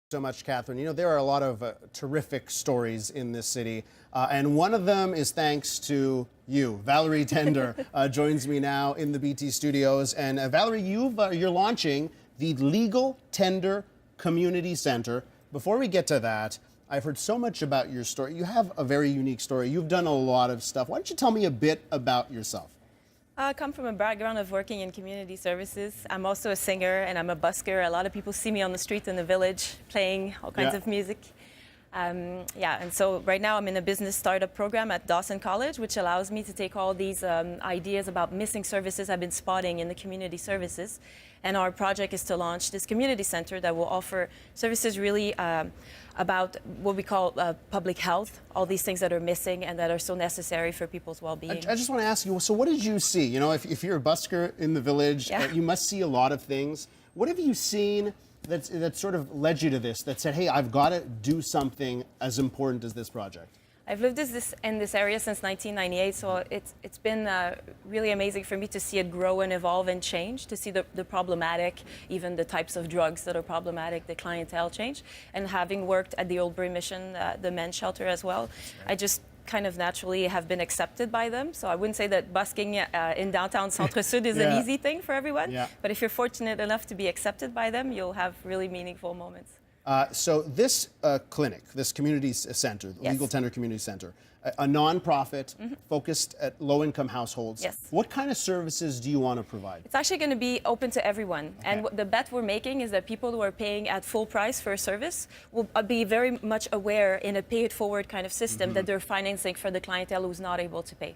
So much, Catherine. You know, there are a lot of terrific stories in this city, and one of them is thanks to you. Valerie Tender joins me now in the BT studios. And Valerie, you're launching the Legal Tender Community Center. Before we get to that, I've heard so much about your story. You have a very unique story. You've done a lot of stuff. Why don't you tell me a bit about yourself? I come from a background of working in community services. I'm also a singer and I'm a busker. A lot of people see me on the street in the village playing all kinds of music. And so right now I'm in a business startup program at Dawson College, which allows me to take all these ideas about missing services I've been spotting in the community services. And our project is to launch this community center that will offer services really about what we call public health, all these things that are missing and that are so necessary for people's well-being. I just want to ask you, so what did you see? You know, if you're a busker in the village, you must see a lot of things. What have you seen that sort of led you to this, that said, hey, I've got to do something as important as this project? I've lived in this area since 1998, so it's been really amazing for me to see it grow and evolve and change, to see the problematic, even the types of drugs that are problematic, the clientele change. And having worked at the Old Bray Mission, the men's shelter as well, I just kind of naturally have been accepted by them. So I wouldn't say that busking in downtown Centre Sud is an easy thing for everyone, but if you're fortunate enough to be accepted by them, you'll have really meaningful moments. So this clinic, this community center, the Legal Tender Community Center, a non-profit focused at low-income households. What kind of services do you want to provide? It's actually going to be open to everyone. And the bet we're making is that people who are paying at full price for a service will be very much aware in a pay-it-forward kind of system that they're financing for the clientele who's not able to pay.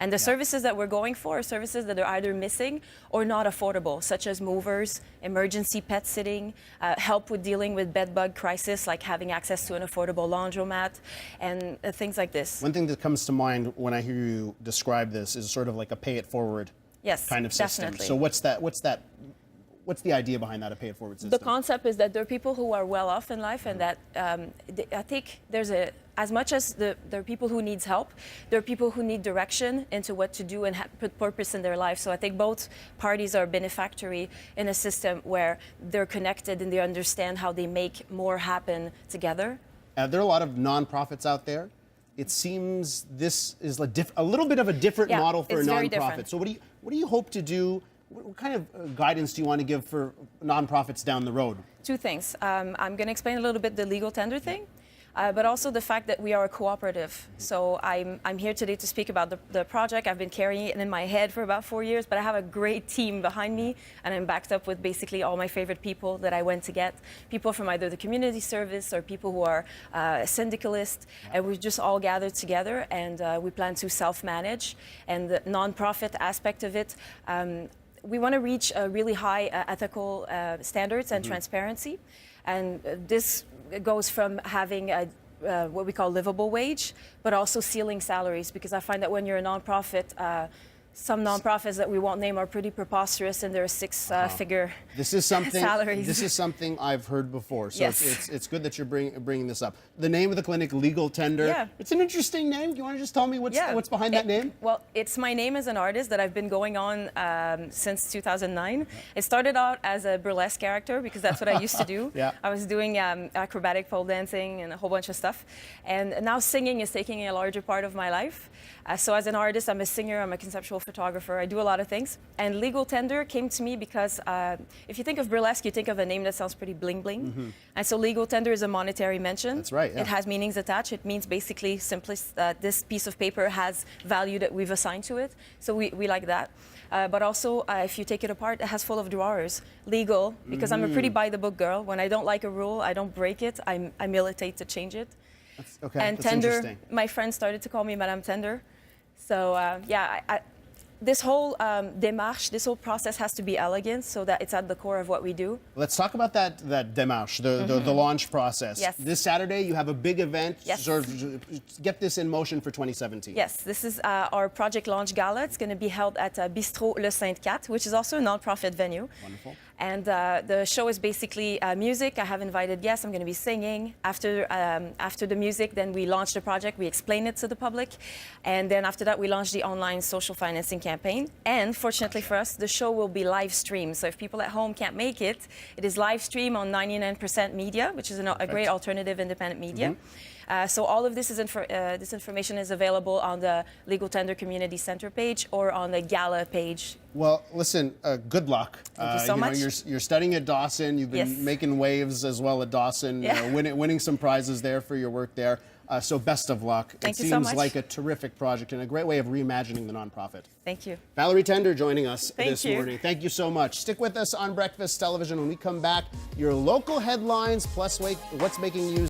And the services that we're going for are services that are either missing or not affordable, such as movers, emergency pet sitting, help with dealing with bed bug crisis, like having access to an affordable laundromat, and things like this. One thing that comes to mind when I hear you describe this is sort of like a pay-it-forward kind of system. Definitely. So what's the idea behind that, a pay-it-forward system? The concept is that there are people who are well off in life, and that I think there's as much as there are people who need help, there are people who need direction into what to do and put purpose in their life. So I think both parties are benefactory in a system where they're connected and they understand how they make more happen together. There are a lot of nonprofits out there. It seems this is a little bit of a different model for a nonprofit. So what do you hope to do? What kind of guidance do you want to give for nonprofits down the road? Two things. I'm going to explain a little bit the legal tender thing, but also the fact that we are a cooperative. So I'm here today to speak about the project. I've been carrying it in my head for about 4 years, but I have a great team behind me, and I'm backed up with basically all my favorite people that I went to get. People from either the community service or people who are syndicalists, and we just all gathered together, and we plan to self-manage. And the nonprofit aspect of it, we want to reach really high ethical standards and transparency. And this goes from having what we call livable wage, but also ceiling salaries, because I find that when you're a nonprofit, some nonprofits that we won't name are pretty preposterous, and there are six-figure salaries. This is something I've heard before, so it's good that you're bringing this up. The name of the clinic, Legal Tender. It's an interesting name. Do you want to just tell me what's behind that name? Well, it's my name as an artist that I've been going on since 2009. It started out as a burlesque character because that's what I used to do. I was doing acrobatic pole dancing and a whole bunch of stuff, and now singing is taking a larger part of my life. So as an artist, I'm a singer, I'm a conceptual photographer, I do a lot of things. And Legal Tender came to me because if you think of burlesque, you think of a name that sounds pretty bling bling. And so Legal Tender is a monetary mention. That's right. It has meanings attached. It means basically simply that this piece of paper has value that we've assigned to it. So we like that. But also, if you take it apart, it has full of drawers. Legal, because I'm a pretty by-the-book girl. When I don't like a rule, I don't break it. I militate to change it. And Tender, my friends started to call me Madame Tender. So this whole démarche, this whole process has to be elegant so that it's at the core of what we do. Let's talk about that démarche, the launch process. This Saturday, you have a big event to sort of get this in motion for 2017. Yes, this is our project launch gala. It's going to be held at Bistrot Le Sainte-Cat, which is also a nonprofit venue. Wonderful. And the show is basically music. I have invited guests. I'm going to be singing. After the music, then we launch the project. We explain it to the public. And then after that, we launch the online social financing campaign. And fortunately for us, the show will be live streamed. So if people at home can't make it, it is live streamed on 99% Media, which is a great alternative independent media. So all of this this information is available on the Legal Tender Community Center page or on the Gala page. Well, listen, good luck. Thank you so much. You're studying at Dawson. You've been making waves as well at Dawson, winning some prizes there for your work there. So best of luck. Thank you so so much. It much. seems like a terrific project and a great way of reimagining the nonprofit. Thank you. Valerie Tender joining us this you. morning. Thank you so much. Stick with us on Breakfast Television. When we come back, your local headlines plus what's making news.